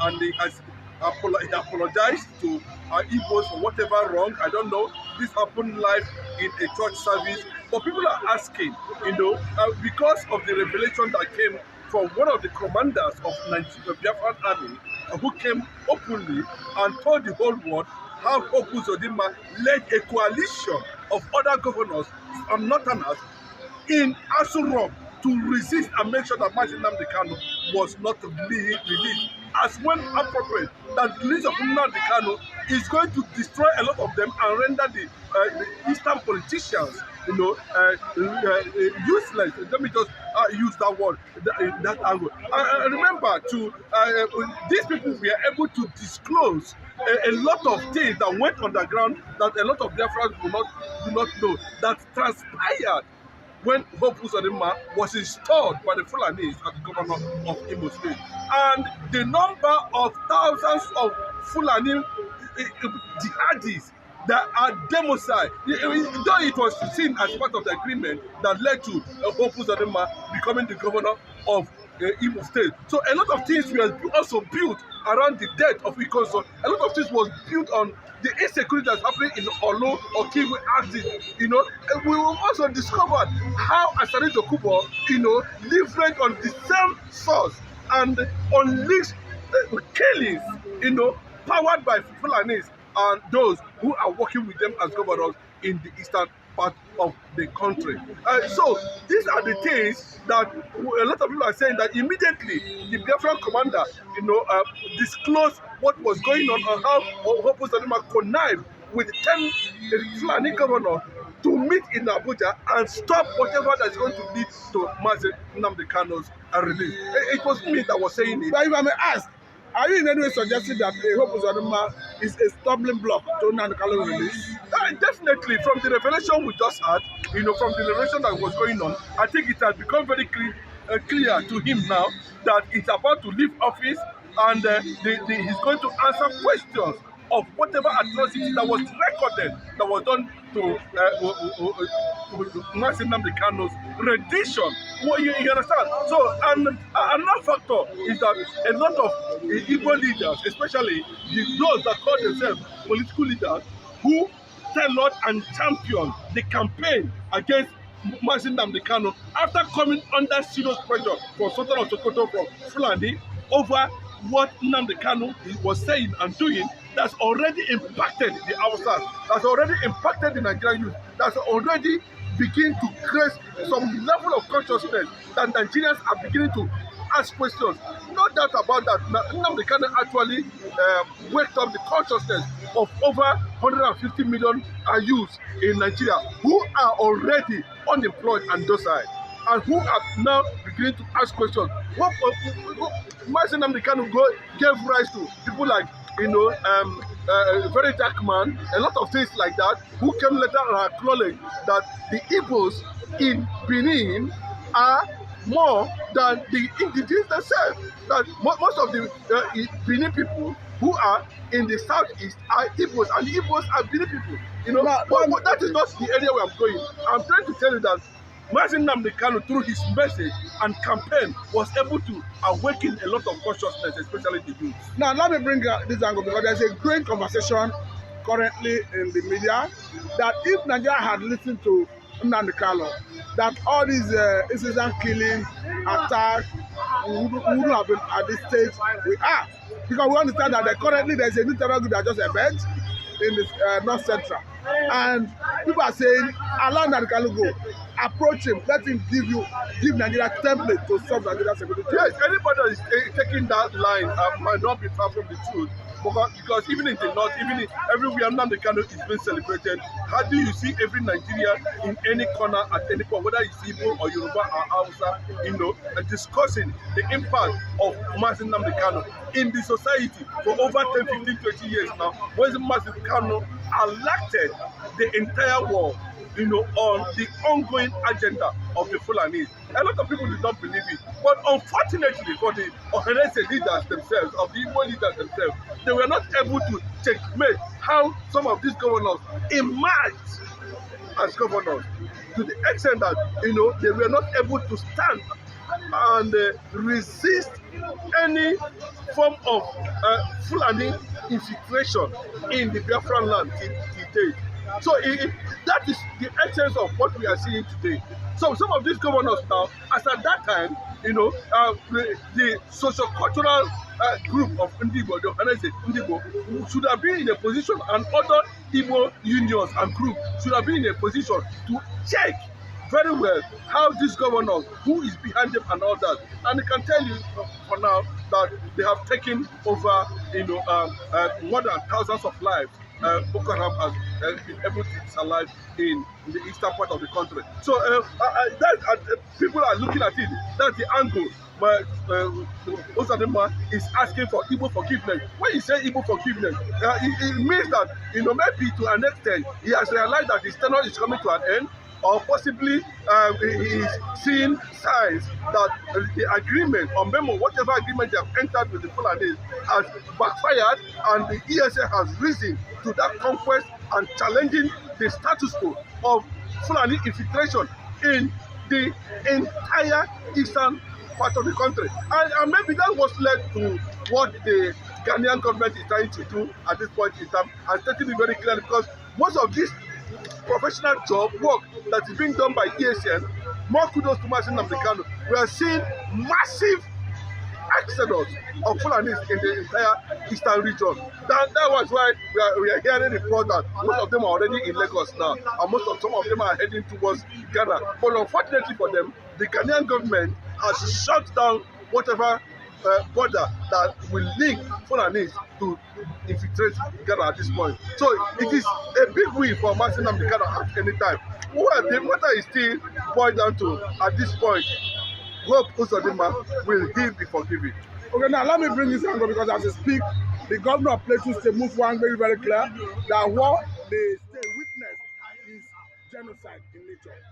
and he apologized to Igbos for whatever wrong. I don't know. This happened live in a church service. But people are asking, because of the revelation that came from one of the commanders of Nigeria, Biafran Army, who came openly and told the whole world how UZODINMMA led a coalition of other governors and northerners in Aso Rock to resist and make sure that Nnamdi Kanu was not released. As when appropriate, that the release of Nnamdi Kanu is going to destroy a lot of them and render the Eastern politicians, useless. Let me just use that word in that angle. Remember, these people were able to disclose a lot of things that went underground that a lot of Biafrans do not know, that transpired when UZODINMMA was installed by the Fulanis as the governor of Imo State. And the number of thousands of Fulani jihadis that are democide, though it was seen as part of the agreement that led to UZODINMMA becoming the governor of Imo State. So a lot of things were also built around the death of Ikonso. A lot of things was built on the insecurity that's happening in Olo or Kivu axis. We will also discover how Asari Dokubo, leveraged on the same source and unleashed killings, powered by Fulanis and those who are working with them as governors in the eastern part of the country. So these are the things that a lot of people are saying, that immediately the Biafran commander, disclosed what was going on and how UZODINMMA connived with 10 Fulani governors to meet in Abuja and stop whatever that's going to lead to Nnamdi Kanu's release. It was me that was saying it. But if I may ask, are you in any way suggesting that UZODINMMA is a stumbling block to Nnamdi Kanu's release? Definitely, from the revelation we just had, from the revelation that was going on, I think it has become very clear to him now that it's about to leave office, and he's going to answer questions of whatever atrocity that was recorded, that was done to Nnamdi Kanu's rendition. You understand? So, and another factor is that a lot of Igbo leaders, especially those that call themselves political leaders, who tailored and championed the campaign against Nnamdi Kanu after coming under serious pressure from Sultan of Sokoto, from Fulani, over what Nnamdi Kanu was saying and doing, that's already impacted the Hausas, that's already impacted the Nigerian youth, that's already beginning to create some level of consciousness that Nigerians are beginning to ask questions. No doubt about that. Nnamdi Kanu actually waked up the consciousness of over 150 million youths in Nigeria who are already unemployed and docile, and who are now beginning to ask questions. What Nnamdi Kanu gave rise to people like, very dark man, a lot of things like that, who came later and acknowledged that the Igbos in Benin are more than the indigenous themselves. That most of the Benin people who are in the southeast are Igbos, and the Igbos are Benin people. But that is not the area where I'm going. I'm trying to tell you that Nnamdi Kanu, through his message and campaign, was able to awaken a lot of consciousness, especially the youth. Now, let me bring this angle, because there's a great conversation currently in the media that if Nigeria had listened to Nnamdi Kanu, that all these incident killing, attack, wouldn't have been at this stage we are. Because we understand that currently there's a new terror group that just emerged in the North Central. And people are saying, allow Nnamdi Kanu go. Approach him, let him give Nigeria template to solve Nigeria's security. Yes, anybody that is taking that line might not be far from the truth. Because even in the north, everywhere Nnamdi Kanu is being celebrated, how do you see every Nigerian in any corner at any point, whether it's Igbo or Yoruba or Hausa, discussing the impact of Nnamdi Kanu in the society for over 10, 15, 20 years now, when Nnamdi Kanu elected the entire world, on the ongoing agenda of the Fulanis. A lot of people did not believe it. But unfortunately for the Ohanese leaders themselves, of the Igbo leaders themselves, they were not able to checkmate how some of these governors emerged as governors, to the extent that, they were not able to stand and resist any form of Fulani infiltration in the Biafran land till date. So that is the essence of what we are seeing today. So some of these governors now, as at that time, the socio-cultural group of Ndigbo, the organized Ndigbo, should have been in a position, and other Igbo unions and groups should have been in a position to check very well how these governors, who is behind them and all that. And I can tell you for now that they have taken over, more than thousands of lives. Boko Haram has been able to survive in the eastern part of the country. So people are looking at it. That's the angle. But UZODINMMA is asking for Igbo forgiveness. When you say Igbo forgiveness, it means that maybe to an extent he has realized that his tenure is coming to an end, or possibly he is seeing signs that the agreement or memo, whatever agreement they have entered with the Fulani, has backfired, and the ESA has risen to that conquest and challenging the status quo of Fulani infiltration in the entire eastern part of the country. And maybe that was led to what the Ghanaian government is trying to do at this point in time, and stating it very clearly, because most of this professional job work that is being done by ESN, more kudos to Nnamdi Kanu. We are seeing massive exodus of Fulanis in the entire eastern region. That was why we are hearing reports that most of them are already in Lagos now, and some of them are heading towards Ghana. But unfortunately for them, the Ghanaian government has shut down whatever border that will link Fulanis to infiltrate Ghana at this point. So it is a big win for Nnamdi Kanu at any time. Well, the matter is still boiled down to, at this point, hope UZODINMMA will he be forgiven. Okay, now let me bring this angle, because as I speak, the governor of Plateau State moved one very, very clear that what the state witnessed is genocide in nature.